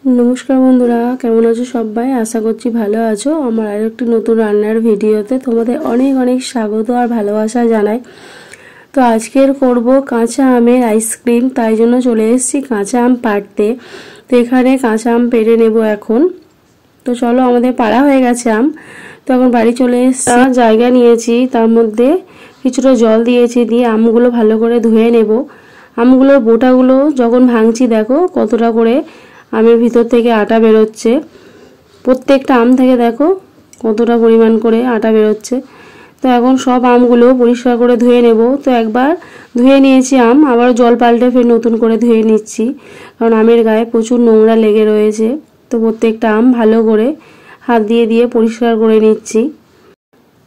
नमस्कार बंधुरा केमन आछो सबाई आशा करछि भालो आछो। आमार आरेकटी नतुन रान्नार भिडियोते तोमादेर अनेक अनेक स्वागत और भालोबासा जानाई। तो आजकेर करब काँचा आमेर आइसक्रीम, ताई जोन्नो चले एसेछि काँचा आम पाड़ते। तो एखाने काँचा आम पेड़े नेब एखन। तो चलो आमादेर पाड़ा हये गेछे आम। तो एखन बाड़ी चले एसेछि, जायगा नियेछि, तार मध्ये किछुटा जल दियेछि, दिये आमगुलो भालो करे धुए नेब। आमगुलोर बोटागुलो जखन भांगछि देखो कतटा करे आमेर भितर थेके आटा बेरोच्छे। प्रत्येकटा आम थेके देखो कतटा परिमाण करे आटा बेरोच्छे। तो एखन सब आमगुलो परिष्कार करे धुए नेब। तो एकबार धुए नियेछि आम, आबार जल पाल्टे फेर नतुन करे धुए निচ্ছি, कारण आमेर गाये प्रचुर নোংরা लेगे रयेछे। तो प्रत्येकटा आम भालो करे हाथ दिये दिये परिष्कार करे निচ্ছি।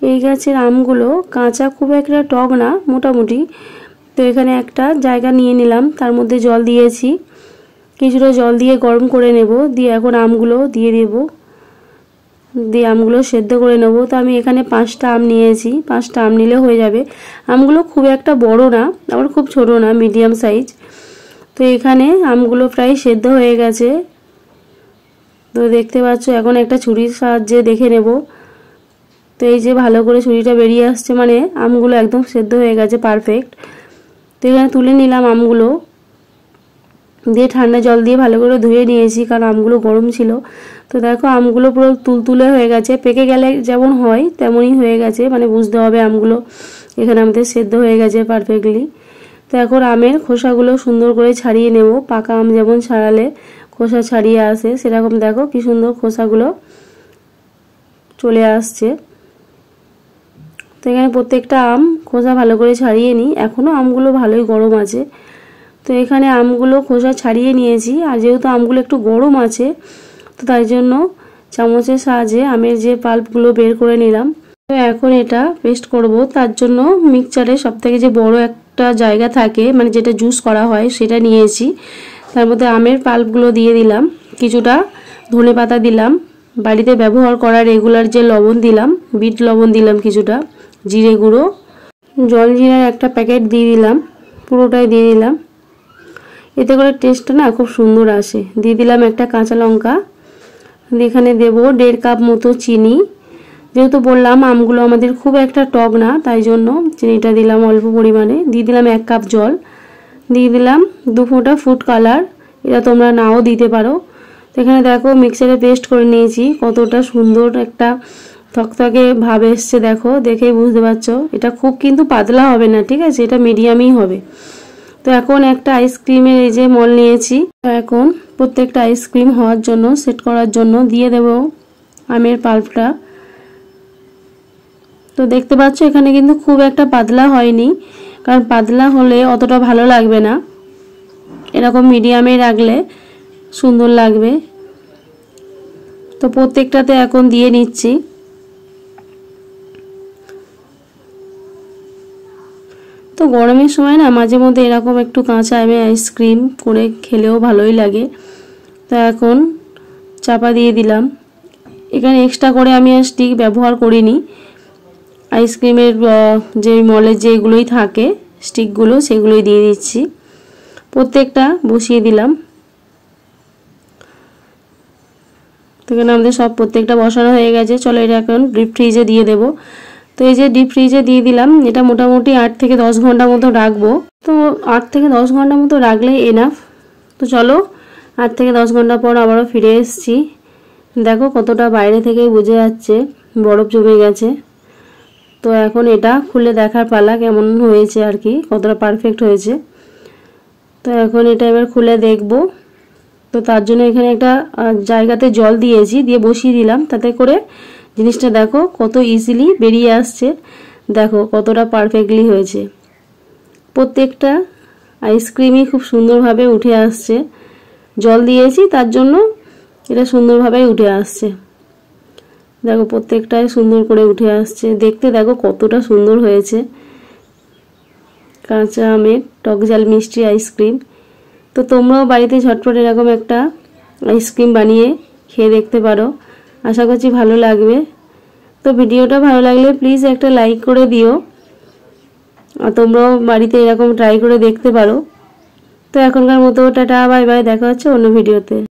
এই গাছের আমগুলো কাঁচা খুব একটা টক না, মোটামুটি। তো এখানে একটা জায়গা নিয়ে নিলাম, তার মধ্যে জল দিয়েছি, কিছুটা জল দিয়ে গরম করে নেব। দিয়ে এখন আমগুলো দিয়ে দেব, দিয়ে আমগুলো সেদ্ধ করে নেব। তো আমি এখানে 5টা আম নিয়েছি, 5টা আম নিলে হয়ে যাবে। আমগুলো খুব একটা বড় না, আবার খুব ছোট না, মিডিয়াম সাইজ। তো এখানে আমগুলো প্রায় সেদ্ধ হয়ে গেছে। তো দেখতে পাচ্ছ, এখন একটা ছুরির সাহায্যে দেখে নেব। তো এই যে ভালো করে ছুরিটা বেরিয়ে আসছে, মানে আমগুলো একদম সেদ্ধ হয়ে গেছে, পারফেক্ট। তো এখানে তুলে নিলাম আমগুলো, দিয়ে ঠান্ডা জল দিয়ে ভালো করে ধুয়ে নিয়েছি, কারণ আমগুলো গরম ছিল। তো দেখো আমগুলো পুরো তুলতুলে হয়ে গেছে, পেকে গেলে যেমন হয় তেমনই হয়ে গেছে, মানে বুঝতে হবে আমগুলো এখানে আমাদের সেদ্ধ হয়ে গেছে পারফেক্টলি। তো এখন আমের খোসাগুলো সুন্দর করে ছাড়িয়ে নেব। পাকা আম যেমন ছাড়ালে খোসা ছাড়িয়ে আসে, সেরকম দেখো কি সুন্দর খোসাগুলো চলে আসছে। তো এখানে প্রত্যেকটা আম খোসা ভালো করে ছাড়িয়ে নিই, এখনো আমগুলো ভালোই গরম আছে। তো এখানে আমগুলো খোসা ছাড়িয়ে নিয়েছি, আর যেহেতু আমগুলো একটু গরম আছে, তো তাই জন্য চামচের সাহায্যে আমের যে পাল্পগুলো বের করে নিলাম। তো এখন এটা পেস্ট করব, তার জন্য মিক্সচারে সবথেকে যে বড় একটা জায়গা থাকে, মানে যেটা জুস করা হয়, সেটা নিয়েছি। তার মধ্যে আমের পাল্পগুলো দিয়ে দিলাম, কিছুটা ধনেপাতা দিলাম, বাড়িতে ব্যবহার করা রেগুলার যে লবণ দিলাম, বিট লবণ দিলাম, কিছুটা জিরে গুঁড়ো, জলজিরার একটা প্যাকেট দিয়ে দিলাম, পুরোটাই দিয়ে দিলাম। এতে করে টেস্টটা না খুব সুন্দর আসে। দিয়ে দিলাম একটা কাঁচা লঙ্কা, এখানে দেব 1.5 কাপ মতো চিনি। যেহেতু বললাম আমগুলো আমাদের খুব একটা টক না, তাই জন্য চিনিটা দিলাম অল্প পরিমাণে। দিয়ে দিলাম 1 কাপ জল, দিয়ে দিলাম 2 ফোঁটা ফুড কালার, এটা তোমরা নাও দিতে পারো। তো এখানে দেখো মিক্সারে পেস্ট করে নিয়েছি, কতটা সুন্দর একটা থকথকে ভাব এসছে, দেখো দেখেই বুঝতে পারছো। এটা খুব কিন্তু পাতলা হবে না, ঠিক আছে, এটা মিডিয়ামই হবে। তো এখন একটা আইসক্রিমের এই যে মল নিয়েছি, তো এখন প্রত্যেকটা আইসক্রিম হওয়ার জন্য, সেট করার জন্য দিয়ে দেব আমের পাল্পটা। তো দেখতে পাচ্ছ এখানে কিন্তু খুব একটা পাতলা হয়নি, কারণ পাতলা হলে অতটা ভালো লাগবে না, এরকম মিডিয়ামে রাখলে সুন্দর লাগবে। তো প্রত্যেকটাতে এখন দিয়ে নিচ্ছি। তো গরমের সময় না মাঝে মধ্যে এরকম একটু কাঁচা আমের আইসক্রিম করে খেলেও ভালোই লাগে। তো এখন চাপা দিয়ে দিলাম। এখানে এক্সট্রা করে আমি আর স্টিক ব্যবহার করিনি, আইসক্রিমের যে মলের যেগুলোই থাকে স্টিকগুলো, সেগুলোই দিয়ে দিচ্ছি। প্রত্যেকটা বসিয়ে দিলাম। তো এখানে আমাদের সব প্রত্যেকটা বসানো হয়ে গেছে। চলো এটা এখন ডিপ ফ্রিজে দিয়ে দেবো। তো এই যে ডিপ ফ্রিজে দিয়ে দিলাম, এটা মোটামুটি 8 থেকে 10 ঘন্টা মতো রাখবো। তো 8 থেকে 10 ঘন্টা মতো রাখলেই এনাফ। তো চলো 8 থেকে 10 ঘন্টা পর আবারও ফিরে এসেছি। দেখো কতটা বাইরে থেকে বোঝা যাচ্ছে বরফ জমে গেছে। তো এখন এটা খুলে দেখার পালা, কেমন হয়েছে আর কি, কতটা পারফেক্ট হয়েছে। তো এখন এটা এবার খুলে দেখব। তো তার জন্য এখানে একটা জায়গাতে জল দিয়েছি, দিয়ে বসিয়ে দিলাম, তাতে করে জিনিসটা দেখো কত ইজিলি বেরিয়ে আসছে, দেখো কতটা পারফেক্টলি হয়েছে। প্রত্যেকটা আইসক্রিমই খুব সুন্দরভাবে উঠে আসছে, জল দিয়েছি তার জন্য এটা সুন্দরভাবে উঠে আসছে। দেখো প্রত্যেকটাই সুন্দর করে উঠে আসছে, দেখতে দেখো কতটা সুন্দর হয়েছে কাঁচা আমের টক ঝাল মিষ্টি আইসক্রিম। তো তোমরাও বাড়িতে ঝটপট এরকম একটা আইসক্রিম বানিয়ে খেয়ে দেখতে পারো, আশা করছি ভালো লাগবে। তো ভিডিওটা ভালো লাগলে প্লিজ একটা লাইক করে দিও, আর তোমরাও বাড়িতে এরকম ট্রাই করে দেখতে পারো। তো এখনকার মতো টাটা, বাই বাই, দেখা হচ্ছে অন্য ভিডিওতে।